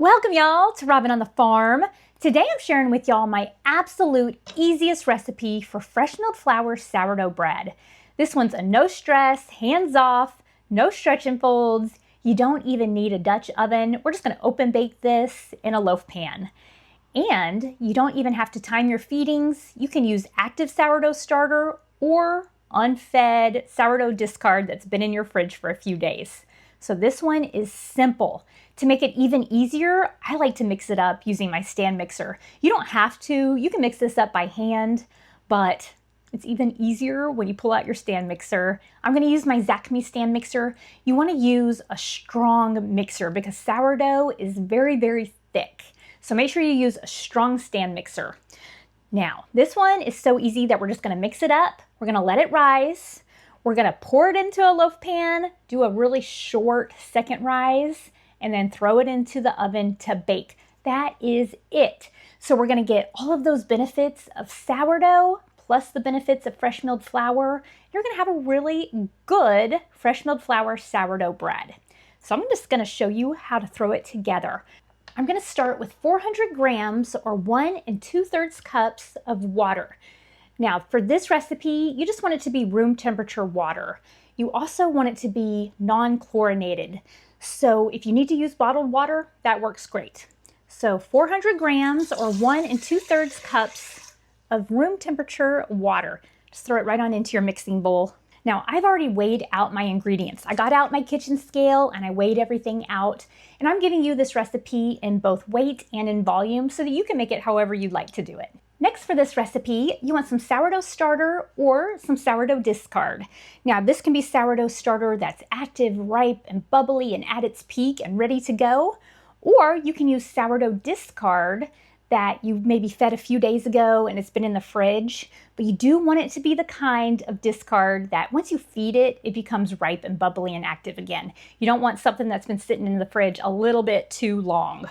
Welcome y'all to Robin on the Farm. Today I'm sharing with y'all my absolute easiest recipe for fresh milled flour sourdough bread. This one's a no stress, hands off, no stretch and folds. You don't even need a Dutch oven. We're just gonna open bake this in a loaf pan. And you don't even have to time your feedings. You can use active sourdough starter or unfed sourdough discard that's been in your fridge for a few days. So this one is simple. To make it even easier, I like to mix it up using my stand mixer. You don't have to, you can mix this up by hand, but it's even easier when you pull out your stand mixer. I'm gonna use my Zacme stand mixer. You wanna use a strong mixer because sourdough is very, very thick. So make sure you use a strong stand mixer. Now, this one is so easy that we're just gonna mix it up. We're gonna let it rise. We're gonna pour it into a loaf pan, do a really short second rise, and then throw it into the oven to bake. That is it. So we're gonna get all of those benefits of sourdough plus the benefits of fresh milled flour. You're gonna have a really good fresh milled flour sourdough bread. So I'm just gonna show you how to throw it together. I'm gonna start with 400 grams or 1 2/3 cups of water. Now for this recipe, you just want it to be room temperature water. You also want it to be non-chlorinated. So if you need to use bottled water, that works great. So 400 grams or 1 2/3 cups of room temperature water. Just throw it right on into your mixing bowl. Now I've already weighed out my ingredients. I got out my kitchen scale and I weighed everything out. And I'm giving you this recipe in both weight and in volume so that you can make it however you'd like to do it. Next for this recipe, you want some sourdough starter or some sourdough discard. Now this can be sourdough starter that's active, ripe, and bubbly and at its peak and ready to go. Or you can use sourdough discard that you maybe fed a few days ago and it's been in the fridge. But you do want it to be the kind of discard that once you feed it, it becomes ripe and bubbly and active again. You don't want something that's been sitting in the fridge a little bit too long.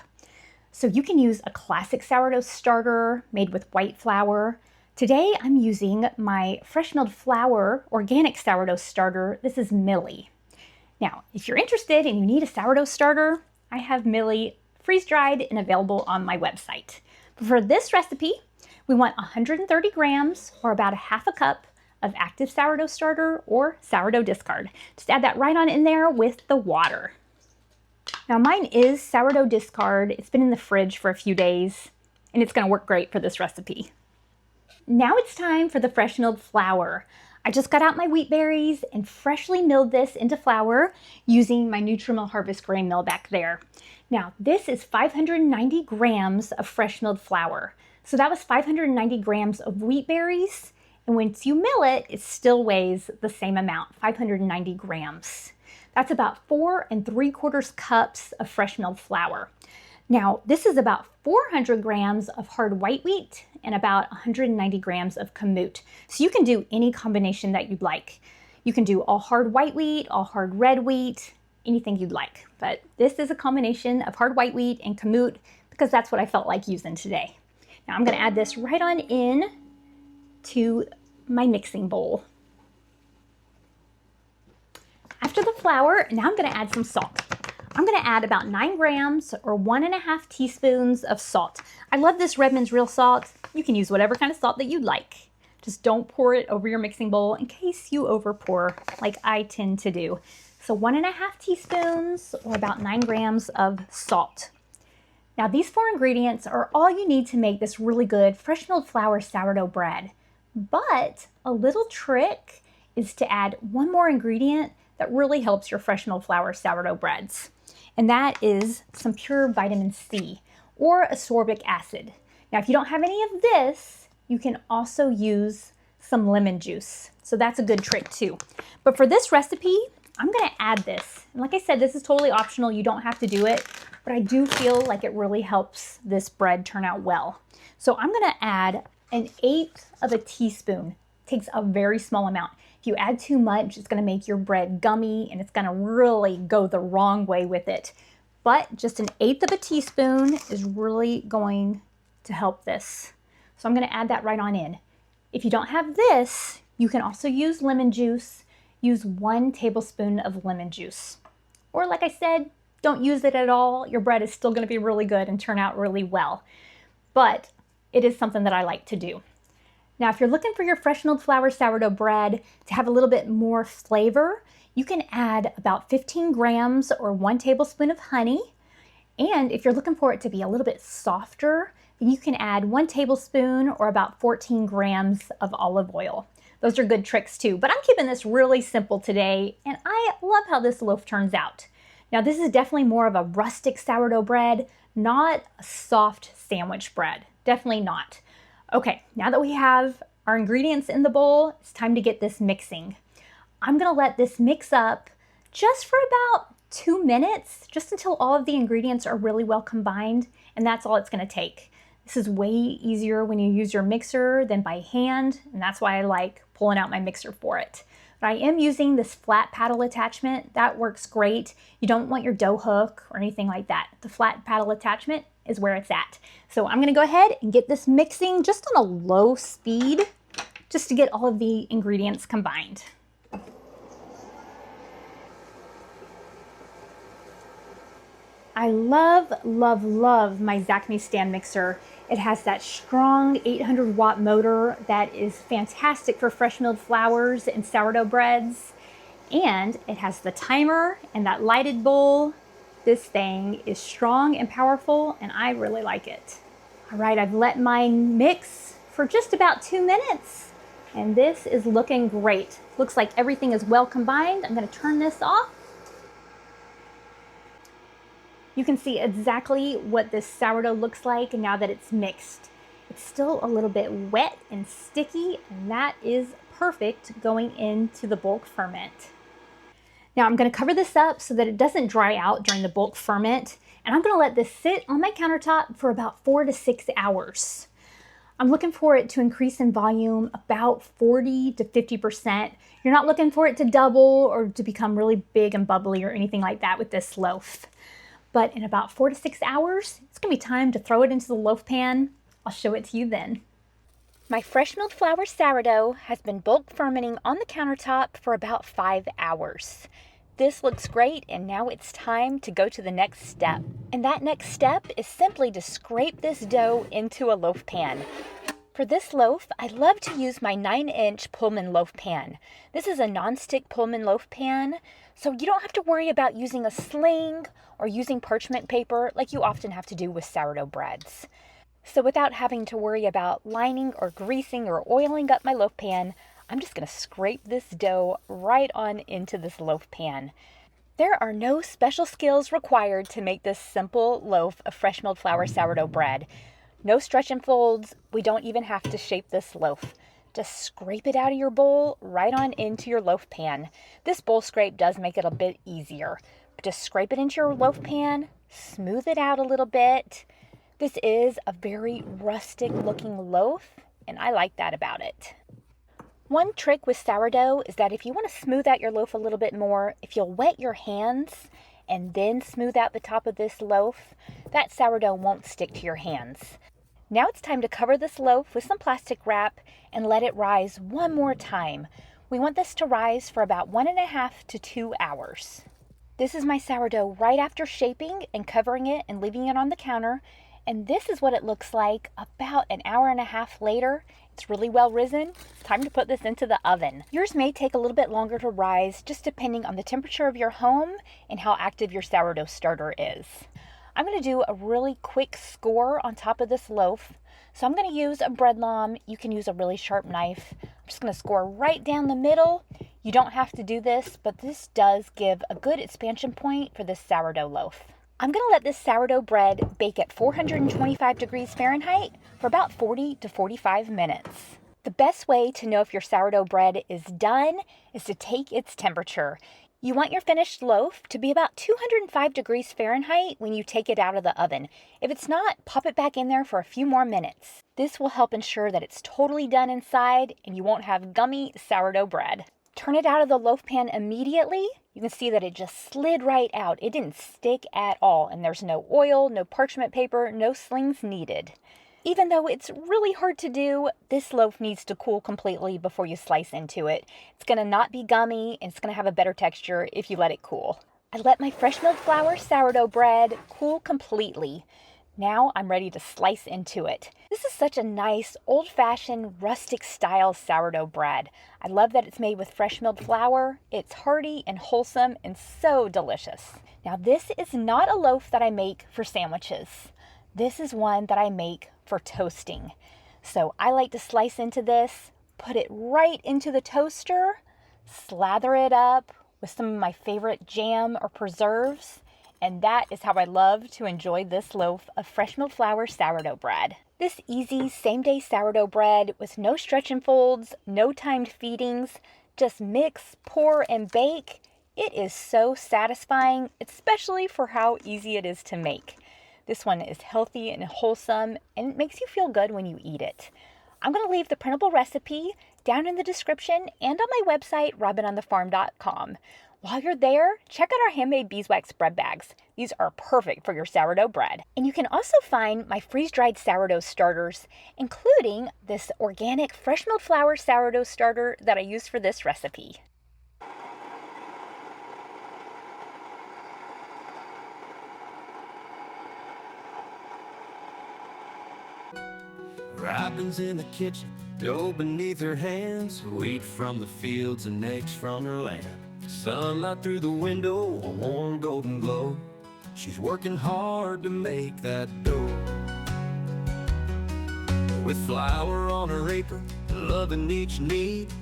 So you can use a classic sourdough starter made with white flour. Today I'm using my fresh milled flour organic sourdough starter. This is Millie. Now, if you're interested and you need a sourdough starter, I have Millie freeze-dried and available on my website. But for this recipe, we want 130 grams or about a half a cup of active sourdough starter or sourdough discard. Just add that right on in there with the water. Now mine is sourdough discard. It's been in the fridge for a few days and it's gonna work great for this recipe. Now it's time for the fresh milled flour. I just got out my wheat berries and freshly milled this into flour using my Nutrimill Harvest grain mill back there. Now this is 590 grams of fresh milled flour. So that was 590 grams of wheat berries. And once you mill it, it still weighs the same amount, 590 grams. That's about 4 3/4 cups of fresh milled flour. Now, this is about 400 grams of hard white wheat and about 190 grams of kamut. So you can do any combination that you'd like. You can do all hard white wheat, all hard red wheat, anything you'd like. But this is a combination of hard white wheat and kamut because that's what I felt like using today. Now I'm gonna add this right on in to my mixing bowl. After the flour, now I'm gonna add some salt. I'm gonna add about 9 grams or 1 1/2 teaspoons of salt. I love this Redmond's real salt. You can use whatever kind of salt that you'd like. Just don't pour it over your mixing bowl in case you over pour like I tend to do. So 1 1/2 teaspoons or about 9 grams of salt. Now these 4 ingredients are all you need to make this really good fresh milled flour sourdough bread. But a little trick is to add one more ingredient that really helps your fresh milled flour sourdough breads. And that is some pure vitamin C or ascorbic acid. Now, if you don't have any of this, you can also use some lemon juice. So that's a good trick too. But for this recipe, I'm gonna add this. And like I said, this is totally optional. You don't have to do it, but I do feel like it really helps this bread turn out well. So I'm gonna add 1/8 of a teaspoon. It takes a very small amount. If you add too much, it's gonna make your bread gummy and it's gonna really go the wrong way with it. But just 1/8 of a teaspoon is really going to help this. So I'm gonna add that right on in. If you don't have this, you can also use lemon juice. Use 1 tablespoon of lemon juice. Or like I said, don't use it at all, your bread is still going to be really good and turn out really well. But it is something that I like to do. Now, if you're looking for your fresh milled flour sourdough bread to have a little bit more flavor, you can add about 15 grams or 1 tablespoon of honey. And if you're looking for it to be a little bit softer, then you can add 1 tablespoon or about 14 grams of olive oil. Those are good tricks too, but I'm keeping this really simple today, and I love how this loaf turns out. Now, this is definitely more of a rustic sourdough bread, not a soft sandwich bread. Definitely not. Okay, now that we have our ingredients in the bowl, it's time to get this mixing. I'm gonna let this mix up just for about 2 minutes, just until all of the ingredients are really well combined, and that's all it's gonna take. This is way easier when you use your mixer than by hand, and that's why I like pulling out my mixer for it. But I am using this flat paddle attachment. That works great. You don't want your dough hook or anything like that. The flat paddle attachment is where it's at. So I'm gonna go ahead and get this mixing just on a low speed, just to get all of the ingredients combined. I love, love, love my Zacme stand mixer. It has that strong 800 watt motor that is fantastic for fresh milled flours and sourdough breads. And it has the timer and that lighted bowl. This thing is strong and powerful, and I really like it. All right, I've let mine mix for just about 2 minutes, and this is looking great. Looks like everything is well combined. I'm gonna turn this off. You can see exactly what this sourdough looks like now that it's mixed. It's still a little bit wet and sticky, and that is perfect going into the bulk ferment. Now I'm going to cover this up so that it doesn't dry out during the bulk ferment, and I'm going to let this sit on my countertop for about 4 to 6 hours. I'm looking for it to increase in volume about 40 to 50%. You're not looking for it to double or to become really big and bubbly or anything like that with this loaf. But in about 4 to 6 hours, it's gonna be time to throw it into the loaf pan. I'll show it to you then. My fresh milled flour sourdough has been bulk fermenting on the countertop for about 5 hours. This looks great, and now it's time to go to the next step. And that next step is simply to scrape this dough into a loaf pan. For this loaf, I love to use my 9-inch Pullman loaf pan. This is a non-stick Pullman loaf pan, so you don't have to worry about using a sling or using parchment paper like you often have to do with sourdough breads. So without having to worry about lining or greasing or oiling up my loaf pan, I'm just going to scrape this dough right on into this loaf pan. There are no special skills required to make this simple loaf of fresh milled flour sourdough bread. No stretch and folds. We don't even have to shape this loaf. Just scrape it out of your bowl right on into your loaf pan. This bowl scrape does make it a bit easier. But just scrape it into your loaf pan, smooth it out a little bit. This is a very rustic looking loaf, and I like that about it. One trick with sourdough is that if you want to smooth out your loaf a little bit more, if you'll wet your hands and then smooth out the top of this loaf, that sourdough won't stick to your hands. Now it's time to cover this loaf with some plastic wrap and let it rise one more time. We want this to rise for about 1.5 to 2 hours. This is my sourdough right after shaping and covering it and leaving it on the counter. And this is what it looks like about 1.5 hours later. It's really well risen. It's time to put this into the oven. Yours may take a little bit longer to rise, just depending on the temperature of your home and how active your sourdough starter is. I'm going to do a really quick score on top of this loaf. So I'm going to use a bread lom. You can use a really sharp knife. I'm just going to score right down the middle. You don't have to do this, but this does give a good expansion point for this sourdough loaf. I'm going to let this sourdough bread bake at 425 degrees Fahrenheit for about 40 to 45 minutes. The best way to know if your sourdough bread is done is to take its temperature. You want your finished loaf to be about 205 degrees Fahrenheit when you take it out of the oven. If it's not, pop it back in there for a few more minutes. This will help ensure that it's totally done inside and you won't have gummy sourdough bread. Turn it out of the loaf pan immediately. You can see that it just slid right out. It didn't stick at all, and there's no oil, no parchment paper, no slings needed. Even though it's really hard to do, this loaf needs to cool completely before you slice into it. It's going to not be gummy, and it's going to have a better texture if you let it cool. I let my fresh milled flour sourdough bread cool completely. Now I'm ready to slice into it. This is such a nice, old-fashioned, rustic-style sourdough bread. I love that it's made with fresh milled flour. It's hearty and wholesome and so delicious. Now this is not a loaf that I make for sandwiches. This is one that I make for toasting. So I like to slice into this, put it right into the toaster, slather it up with some of my favorite jam or preserves, and that is how I love to enjoy this loaf of fresh milled flour sourdough bread. This easy same-day sourdough bread with no stretch and folds, no timed feedings, just mix, pour, and bake. It is so satisfying, especially for how easy it is to make. This one is healthy and wholesome, and it makes you feel good when you eat it. I'm going to leave the printable recipe down in the description and on my website, robinonthefarm.com. While you're there, check out our handmade beeswax bread bags. These are perfect for your sourdough bread. And you can also find my freeze-dried sourdough starters, including this organic fresh milled flour sourdough starter that I used for this recipe. Robin's in the kitchen, dough beneath her hands, wheat from the fields and eggs from her land. Sunlight through the window, a warm golden glow. She's working hard to make that dough. With flour on her apron, loving each knead,